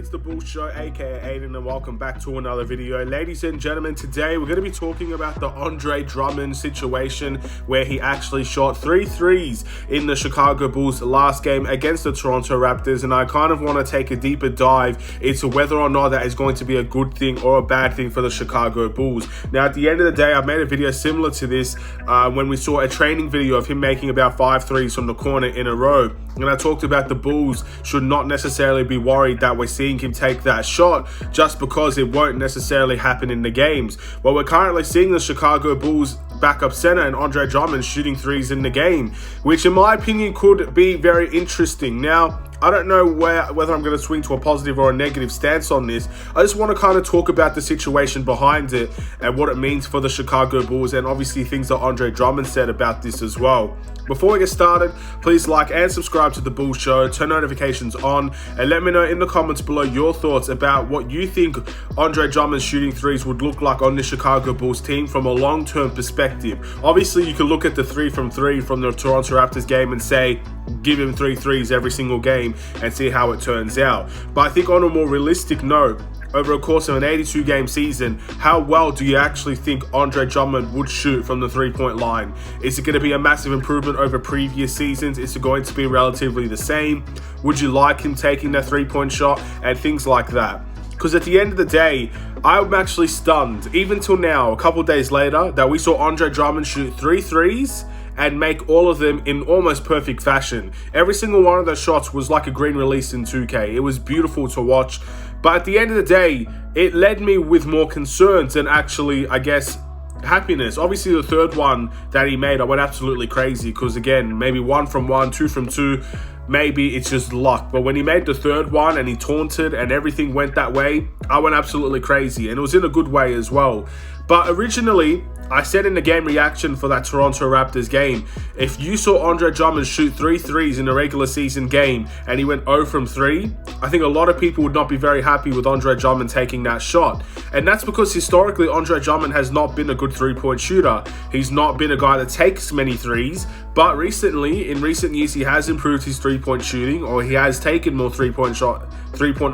It's the Bull Show, aka Aidan, and welcome back to another video. Ladies and gentlemen, today we're going to be talking about the Andre Drummond situation where he actually shot 3 threes in the Chicago Bulls last game against the Toronto Raptors, and I kind of want to take a deeper dive into whether or not that is going to be a good thing or a bad thing for the Chicago Bulls. Now, at the end of the day, I made a video similar to this when we saw a training video of him making about 5 threes from the corner in a row, and I talked about the Bulls should not necessarily be worried that we're seeing him take that shot just because it won't necessarily happen in the games. Well, we're currently seeing the Chicago Bulls backup center and Andre Drummond shooting threes in the game, which in my opinion could be very interesting. Now, I don't know whether I'm going to swing to a positive or a negative stance on this. I just want to kind of talk about the situation behind it and what it means for the Chicago Bulls, and obviously things that Andre Drummond said about this as well. Before we get started, please like and subscribe to the Bull Show, turn notifications on, and let me know in the comments below your thoughts about what you think Andre Drummond's shooting threes would look like on the Chicago Bulls team from a long-term perspective. Obviously, you can look at the 3 from 3 from the Toronto Raptors game and say, give him 3 threes every single game and see how it turns out. But I think on a more realistic note, over a course of an 82-game season, how well do you actually think Andre Drummond would shoot from the three-point line? Is it going to be a massive improvement over previous seasons? Is it going to be relatively the same? Would you like him taking that three-point shot and things like that? Because at the end of the day, I'm actually stunned, even till now, a couple days later, that we saw Andre Drummond shoot 3 threes and make all of them in almost perfect fashion. Every single one of those shots was like a green release in 2K. It was beautiful to watch. But at the end of the day, it led me with more concerns than actually, I guess, happiness. Obviously, the third one that he made, I went absolutely crazy because, again, maybe 1 from 1, 2 from 2, maybe it's just luck. But when he made the third one and he taunted and everything went that way, I went absolutely crazy. And it was in a good way as well. But originally, I said in the game reaction for that Toronto Raptors game, if you saw Andre Drummond shoot 3 threes in a regular season game and he went 0 from 3, I think a lot of people would not be very happy with Andre Drummond taking that shot. And that's because historically, Andre Drummond has not been a good three-point shooter. He's not been a guy that takes many threes, but recently, in recent years, he has improved his three-point shooting, or he has taken more three-point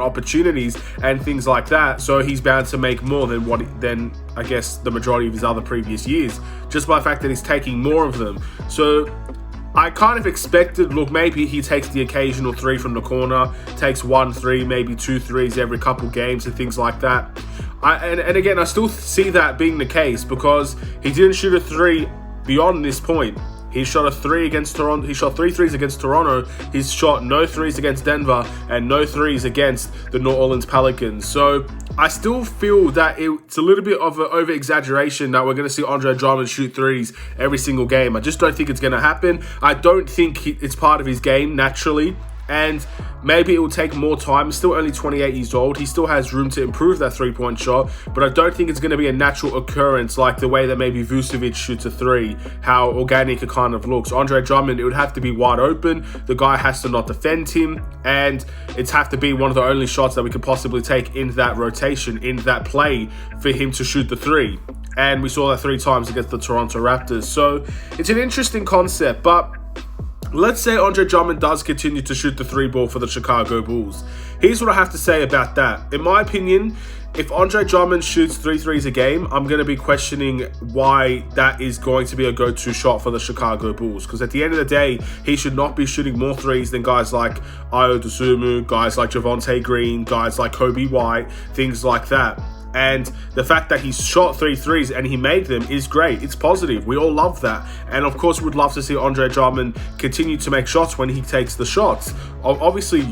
opportunities and things like that. So he's bound to make more than I guess the majority of his other previous years, just by the fact that he's taking more of them. So I kind of expected, look, maybe he takes the occasional 3 from the corner, takes 1 3, maybe 2 threes every couple games and things like that. And again, I still see that being the case because he didn't shoot a 3 beyond this point. He shot a 3 against Toronto. He shot 3 threes against Toronto. He's shot no 3s against Denver and no 3s against the New Orleans Pelicans. So I still feel that it's a little bit of an over-exaggeration that we're going to see Andre Drummond shoot 3s every single game. I just don't think it's going to happen. I don't think it's part of his game naturally. And maybe it will take more time. He's still only 28 years old. He still has room to improve that three-point shot, but I don't think it's going to be a natural occurrence like the way that maybe Vucevic shoots a 3, how organic it kind of looks. Andre Drummond, it would have to be wide open. The guy has to not defend him, and it's have to be one of the only shots that we could possibly take in that rotation, in that play, for him to shoot the 3. And we saw that 3 times against the Toronto Raptors. So it's an interesting concept, but let's say Andre Drummond does continue to shoot the 3 ball for the Chicago Bulls. Here's what I have to say about that. In my opinion, if Andre Drummond shoots 3 threes a game, I'm going to be questioning why that is going to be a go-to shot for the Chicago Bulls. Because at the end of the day, he should not be shooting more threes than guys like Ayo Dosunmu, guys like Javonte Green, guys like Kobe White, things like that. And the fact that he's shot 3 threes and he made them is great. It's positive. We all love that. And of course, we'd love to see Andre Drummond continue to make shots when he takes the shots. Obviously,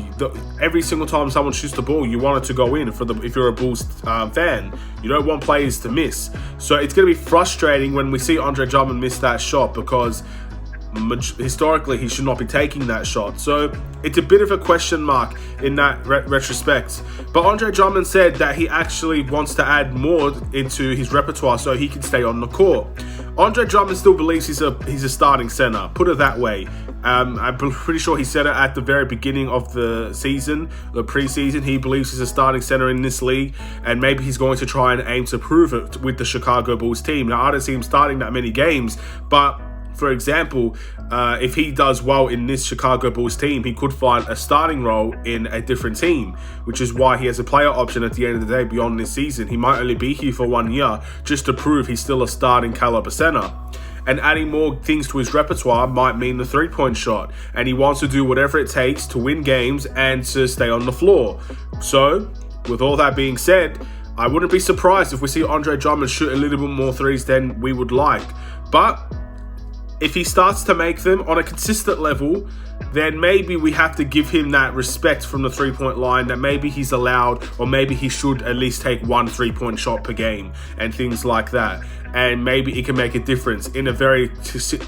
every single time someone shoots the ball, you want it to go in. If you're a Bulls fan, you don't want players to miss. So it's going to be frustrating when we see Andre Drummond miss that shot because historically he should not be taking that shot. So it's a bit of a question mark in that retrospect. But Andre Drummond said that he actually wants to add more into his repertoire so he can stay on the court. Andre Drummond still believes he's a starting center, put it that way. I'm pretty sure he said it at the very beginning of the season, the preseason. He believes he's a starting center in this league, and maybe he's going to try and aim to prove it with the Chicago Bulls team. Now, I don't see him starting that many games, but For example, if he does well in this Chicago Bulls team, he could find a starting role in a different team, which is why he has a player option at the end of the day beyond this season. He might only be here for 1 year just to prove he's still a starting caliber center. And adding more things to his repertoire might mean the three-point shot. And he wants to do whatever it takes to win games and to stay on the floor. So, with all that being said, I wouldn't be surprised if we see Andre Drummond shoot a little bit more threes than we would like. But if he starts to make them on a consistent level, then maybe we have to give him that respect from the three-point line, that maybe he's allowed, or maybe he should at least take 1 3-point shot per game and things like that. And maybe it can make a difference in a very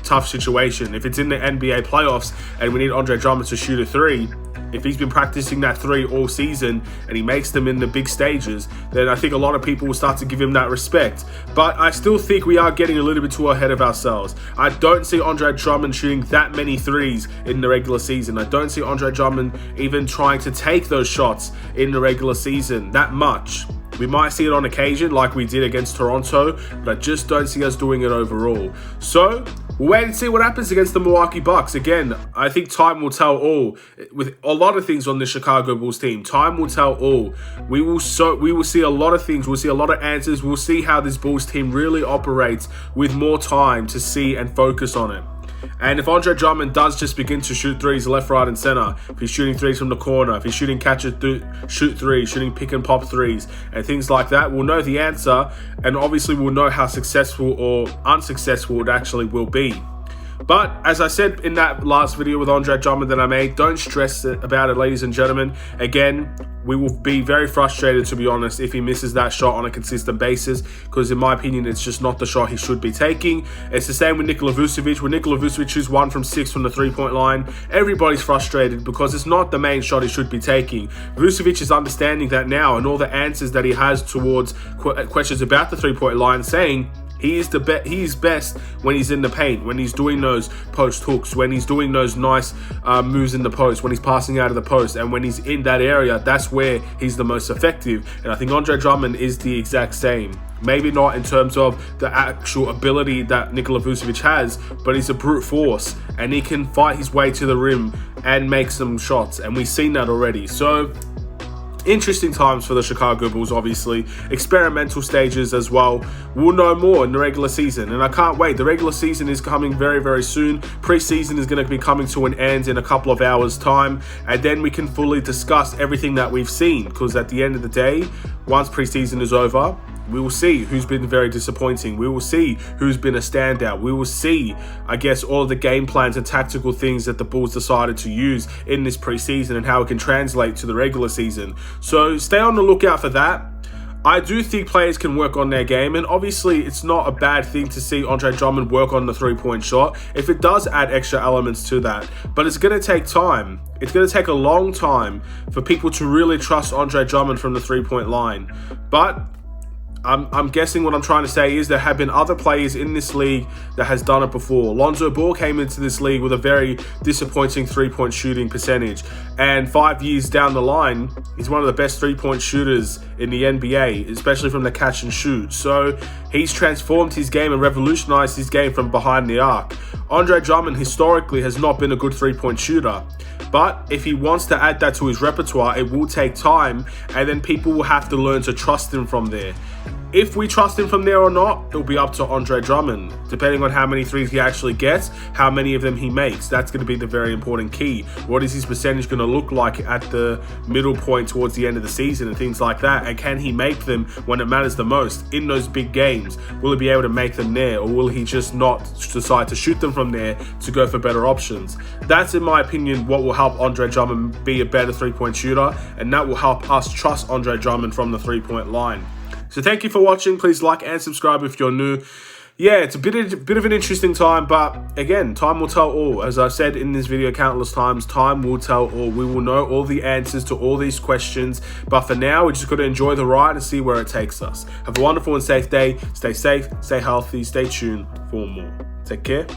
tough situation. If it's in the NBA playoffs and we need Andre Drummond to shoot a three, if he's been practicing that three all season and he makes them in the big stages, then I think a lot of people will start to give him that respect. But I still think we are getting a little bit too ahead of ourselves. I don't see Andre Drummond shooting that many threes in the regular season. I don't see Andre Drummond even trying to take those shots in the regular season that much. We might see it on occasion like we did against Toronto, but I just don't see us doing it overall. So, we'll wait and see what happens against the Milwaukee Bucks. Again, I think time will tell all. With a lot of things on the Chicago Bulls team, time will tell all. We will see a lot of things. We'll see a lot of answers. We'll see how this Bulls team really operates with more time to see and focus on it. And if Andre Drummond does just begin to shoot threes left, right, and center, if he's shooting threes from the corner, if he's shooting shoot threes, shooting pick and pop threes, and things like that, we'll know the answer, and obviously we'll know how successful or unsuccessful it actually will be. But as I said in that last video with Andre Drummond that I made, don't stress about it, ladies and gentlemen. Again, we will be very frustrated, to be honest, if he misses that shot on a consistent basis, because in my opinion, it's just not the shot he should be taking. It's the same with Nikola Vucevic. When Nikola Vucevic shoots 1 from 6 from the three-point line, everybody's frustrated because it's not the main shot he should be taking. Vucevic is understanding that now, and all the answers that he has towards questions about the three-point line, saying he is best when he's in the paint, when he's doing those post hooks, when he's doing those nice moves in the post, when he's passing out of the post, and when he's in that area, that's where he's the most effective. And I think Andre Drummond is the exact same. Maybe not in terms of the actual ability that Nikola Vucevic has, but he's a brute force, and he can fight his way to the rim and make some shots, and we've seen that already. So, interesting times for the Chicago Bulls, obviously. Experimental stages as well. We'll know more in the regular season, and I can't wait. The regular season is coming very, very soon. Preseason is going to be coming to an end in a couple of hours' time, and then we can fully discuss everything that we've seen, because at the end of the day, once preseason is over, we will see who's been very disappointing. We will see who's been a standout. We will see, I guess, all of the game plans and tactical things that the Bulls decided to use in this preseason and how it can translate to the regular season. So stay on the lookout for that. I do think players can work on their game, and obviously it's not a bad thing to see Andre Drummond work on the three-point shot if it does add extra elements to that. But it's going to take time. It's going to take a long time for people to really trust Andre Drummond from the three-point line. But I'm guessing what I'm trying to say is there have been other players in this league that has done it before. Lonzo Ball came into this league with a very disappointing three-point shooting percentage, and 5 years down the line, he's one of the best three-point shooters in the NBA, especially from the catch and shoot. So he's transformed his game and revolutionized his game from behind the arc. Andre Drummond historically has not been a good three-point shooter, but if he wants to add that to his repertoire, it will take time, and then people will have to learn to trust him from there. If we trust him from there or not, it'll be up to Andre Drummond, depending on how many threes he actually gets, how many of them he makes. That's going to be the very important key. What is his percentage going to look like at the middle point towards the end of the season and things like that? And can he make them when it matters the most in those big games? Will he be able to make them there, or will he just not decide to shoot them from there to go for better options? That's, in my opinion, what will help Andre Drummond be a better three-point shooter, and that will help us trust Andre Drummond from the three-point line. So thank you for watching. Please like and subscribe if you're new. Yeah, it's a bit of an interesting time, but again, time will tell all. As I've said in this video countless times, time will tell all. We will know all the answers to all these questions, but for now, we're just going to enjoy the ride and see where it takes us. Have a wonderful and safe day. Stay safe, stay healthy, stay tuned for more. Take care,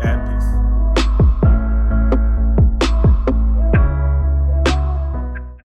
and peace.